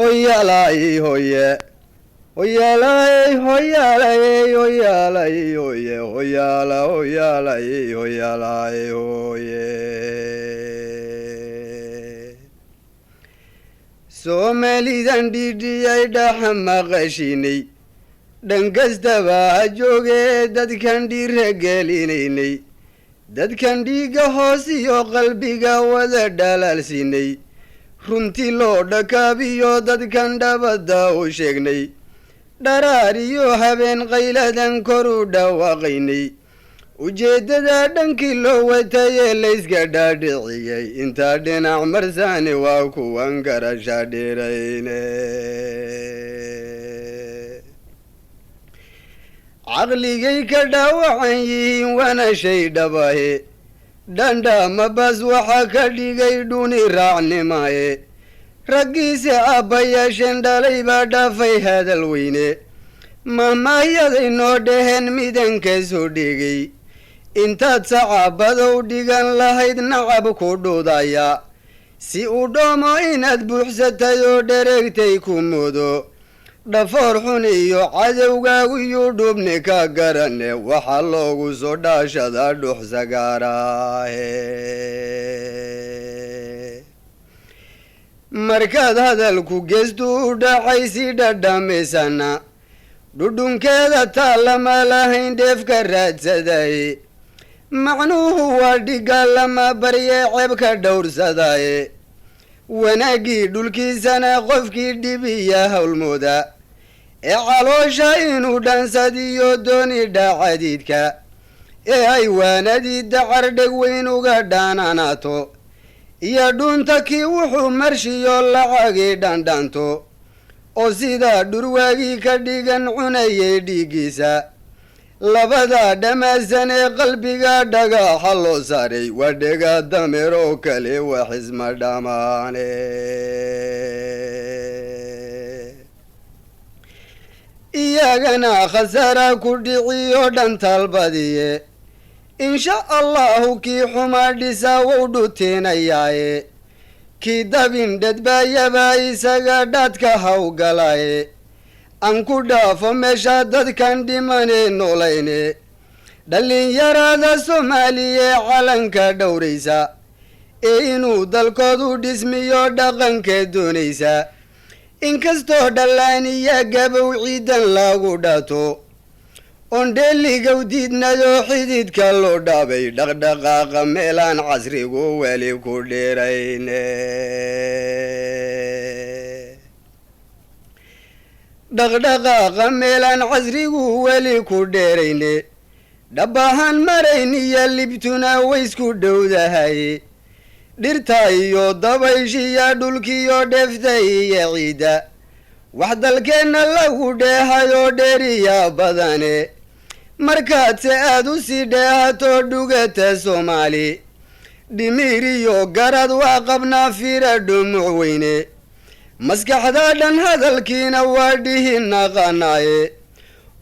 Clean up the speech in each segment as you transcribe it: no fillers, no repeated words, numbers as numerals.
Oyalai hoye. Oyalai hoyalai oyalai hoye. Oyala oyalai oyalai hoye. Somali dandidi ay dahma qashini. Dhankastaba ha jooge dadkan dhiiragelinay dadkan dhiiga hoos iyo qalbiga wada dhalaalsinay runtii loo dhakaabiyo dadkan dhabada u sheegnay dharaar iyo habeen qayladan kor u dhawaaqaynay ujeeddada dhankii loo watayee layska dhaadhiciyey intaa dhinac marsaani waa kuwan garasha dheerayne caqligay ka dhaawacan yihiin waana shay dhabahe dhandhama bas waxa ka dhigay dhuni raacnimaye raggiise aabbayaasheen dhalay baa dhaafay hadal weyne mahmahyaday noo dhaheen midanka soo dhigay intaad sacaabadow dhigan lahayd nacab ku dhuudaya si uu dhoomo inaad buuxsatay oo dhereegtay ku moodo dhafoor xun iyo cadowgaagu iyo dhubni ka garane waxaa loogu soo dhaashada dhux sagaaraahe markaad hadalku geestu u dhacay si dhadhamisana dhudhunkeeda taalama lahayn dheefka raadsadaye macnuhu waa dhigaalama barye ceebka dhowrsadaye wanaaggii dhulkiisana qofkii dhibiya howlmooda ee caloosha inuu dhansadiyo dooni dhaacadiidka ee ay waanadii dacar dheg weyn uga dhaananaato iyo dhunta kii wuxuu marshiyo lacagii dhandhanto oo sidaa dhurwaagii ka dhigan cunayay dhiiggiisa labada dhamaasan ee qalbiga dhagaxa loo saaray waa dhega dameer oo kale wax isma dhamaane iyagana khasaara ku dhiciyo dhantalbadiye insha allahu kii xumaa dhisa wou dhuteenayaaye kii dabin dhadbaayaba isaga dhaadka hawgalaye aan ku dhaafo meesha dadkan dhimanee noolayne dhallinyarada soomaaliye calanka dhowraysa ee inuu dalkoodu dhismiyo dhaqanka doonaysa inkastoo dhallaaniya gabow ciidan lagu dhato oon dheeligow diidnayoo xididka loo dhaabay dhaqdhaqaaqa meelaan casrigu weli ku dheerayne dhaqdhaqaaqa meelaan casrigu weli ku dheerayne dhabahaan marayn iyo libtuna waysku dhowdahay dhirta iyo dabayshiya dhulkiyo dheefta iyo ciidda wax dalkeenna lagu dheehayoo dheeriya badane markaadse aad u sii dheehato dhugata soomaali dhimir iyo garad waa qabnaa fiira dhumuc weyne maskaxda dhan hadalkiina waa dhihi naqanaaye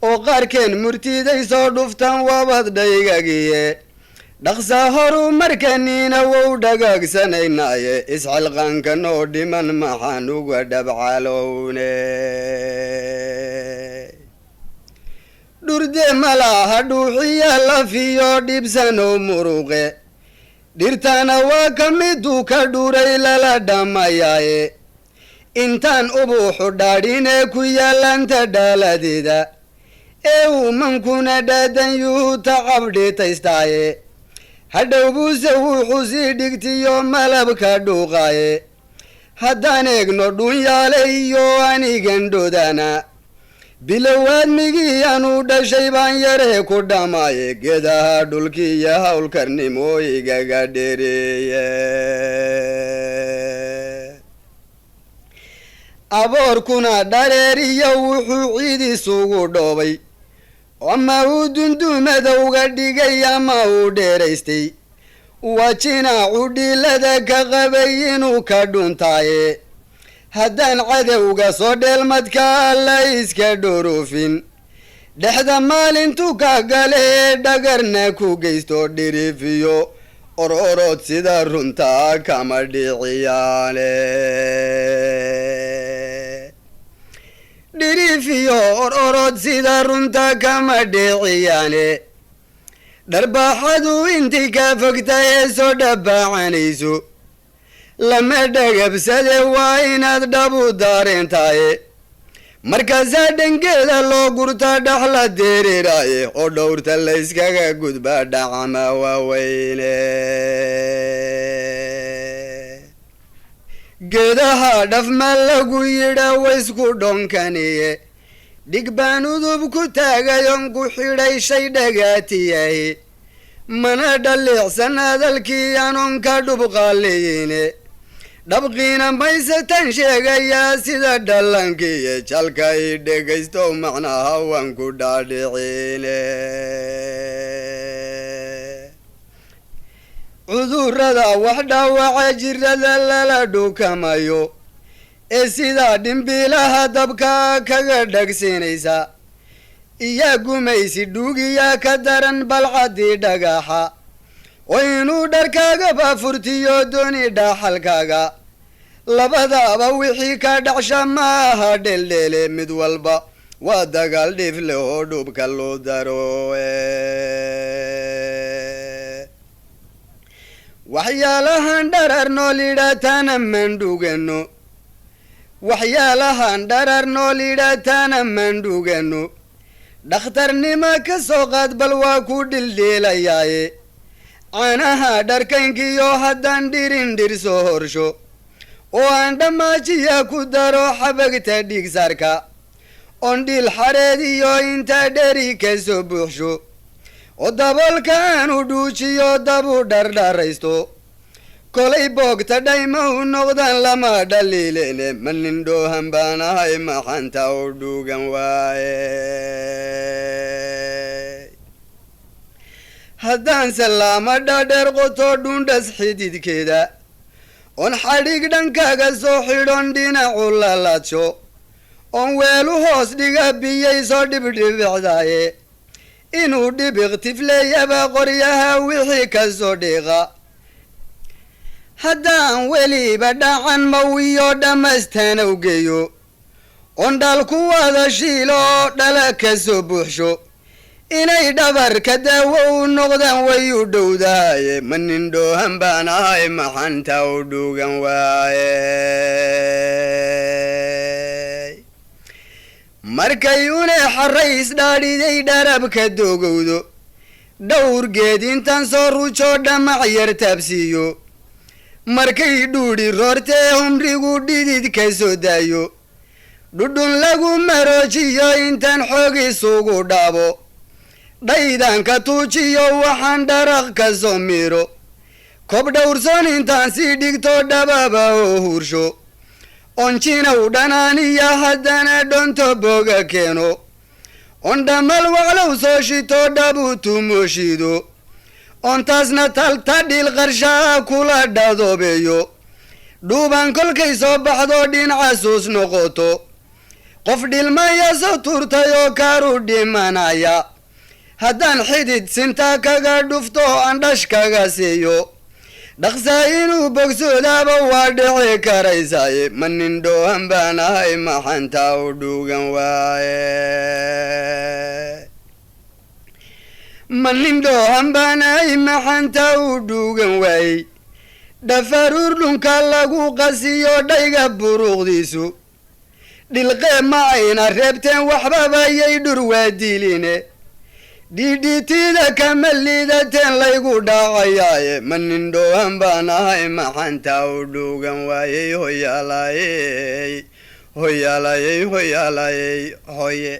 oo qaarkeen murtiday soo dhuftan wabad dhaygagiye dhaqsaa horu markaniina wou dhagaagsanaynaye isxilqaanka noo dhiman maxaan uga dhabcalowne dhurde malaha dhuuxiya lafiyo dhibsano muruqe dhirtana waa ka miduu ka dhuray lala dhammayaaye intaan ubuuxu dhaadhine ku yaallanta dhaaladeeda ee uumankuna dhaadan yuhu tacabdhitaystaaye hadhow buuse wuxuu sii dhigtiyo malabka dhuuqaaye haddaan eegno dhunyaale iyo anigan dhoodana bilowaadmigii anuu dhashay baan yaree ku dhammaaye geedaha dhulkiiyo howlkarnimo igaga dheereeye aboorkuna dhareeriyo wuxuu ciid isugu dhoobay ama uu dundumadowga dhigay ama uu dheeraystay waa jinaacu dhiilada ka qabay inuu ka dhuntaaye haddaan cadowga soo dheelmadka alla iska dhoorofin dhexda maalintu ka gale ee dhagarna ku geysto dhirifiyo ororood sida runta kama dhiciyaale orod sida runta kama dhiciyaane dharbaaxadu intii ka fogtay ee soo dhabbaacanayso lama dhagabsade waa inaad dhabu daareentaaye markaasaa dhangeeda loo gurta dhaxla dereeraaye oo dhowrta layskaga gudba dhacama waaweyne geedaha dhafma lagu yidha waysku dhonkaniye dhig baan udub ku taagayon ku xidhay shay dhagaatiyahi mana dhaliicsan hadalkii anoon ka dhubqaaliyine dhabqiina maysatan sheegayaa sida dhalankiiyo jalka i dhegaysto macnaha waan ku dhaadhiciine cudurrada wax dhaawaca jirada lala dhukamayo ee sidaa dhimbiilaha dabka kaga dhagsinaysa iyaa gumaysi dhuugiyaa ka daran balcadii dhagaxa oo inuu dharkaagaba furtiyo dooni dhaxalkaaga labadaaba wixii ka dhacsha ma aha dheeldheele mid walba waa dagaal dhiif leh oo dhubka loo daro waxyaalahan dharar nool yidhaataana mandhugano waxyaalahan dharar nool yidhaataana mandhugano dhakhtarnima ka soo qaad bal waa ku dhildhiilayaaye caanaha dharkaynkiyo haddaan dhirin dhir soo horsho oo aan dhammaajiya ku daro xabagta dhiigsaarka oon dhil xareed iyo inta dheri ka soo buuxsho oo daboolka aanu dhuujiyo dabu dhardharaysto kolay boogta dhayma u noqdaan lama dhaliilene manin dhoohan baan ahay maxanta u dhuugan waaye haddaan salaama dhaadheer qoto dhundhas xididkeeda oon xadhig dhankaaga soo xidhon dhinacu laladsho oon weelu hoos dhiga biyay soo dhibdhibicdaaye inuu dhibiq tifleeyaba qoryaha wixii ka soo dhiiqa haddaan weliba dhacan mawiyo dhammaystaan awgeeyo oon dhaalku wada shiilo oo dhala ka soo buuxsho inay dhabarka daawo u noqdaan way u dhowdahaye manin dhoohan baan ahay maxanta u dhuugan waaye markay une xarays dhaadhiday dharabka doogowdo dhowrgeed intaan soo ruujo dhamac yar taabsiiyo markay dhuudhi roortee humrigu dhidid ka soo daayo dhudhun lagu maroojiyo intaan xoog isugu dhaabo dhaydanka tuujiyo waxaan dharaq ka soo miiro kob dhowrsoon intaan sii dhigto dhababa oo hursho onjinaw dhanaaniya haddana dhonto boga keeno on dhamal waclow soo shito dhabu tumooshido ontaasna talta dhil qarshaa kula dhadoobeeyo dhuuban kolkay soo baxdo dhinacasuus noqoto qof dhilmaya soo turtay oo kaaru dhimanaya haddaan xidid sinta kaga dhufto aan dhash kaga siiyo dhaqsaa inuu bogsoodaaba waa dhici karaysaaye manin dhoohan baan ahay maxanta u dhuugan waaye manin dhoohan baan ahay maxanta u dhuugan waaye dhafaruur dhunka lagu qasiyo dhayga buruuqdiisu dhilqee ma ayna reebteen waxbabayay dhur waa diiline dhidhitida kama liidateen laygu dhaacayaaye manin dhoohan baan ahay maxanta u dhuugan waayey hoyaalayey hoyaalayey hoyaalayey hoye